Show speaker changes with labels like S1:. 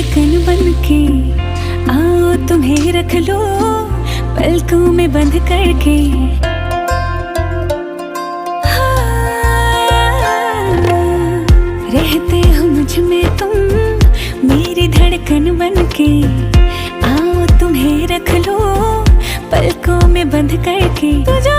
S1: धड़कन बन के आओ तुम्हें रख लो पलकों में बंद करके। रहते हो मुझ में तुम मेरी धड़कन बन के आओ तुम्हें रख लो पलकों में बंद करके। तुझे